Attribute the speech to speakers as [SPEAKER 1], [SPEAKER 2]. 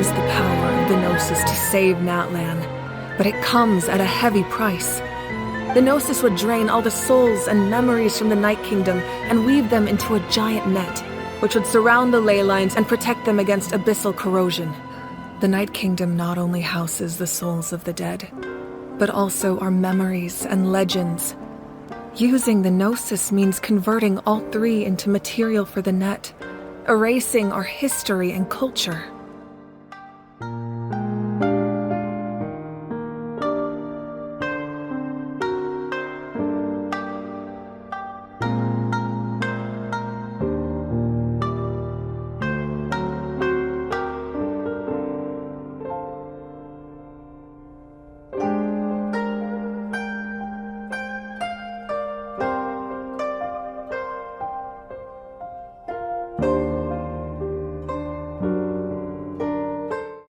[SPEAKER 1] use the power of the Gnosis to save Natlan, but it comes at a heavy price. The Gnosis would drain all the souls and memories from the Night Kingdom and weave them into a giant net, which would surround the ley lines and protect them against abyssal corrosion. The Night Kingdom not only houses the souls of the dead, but also our memories and legends. Using the Gnosis means converting all three into material for the net, erasing our history and culture.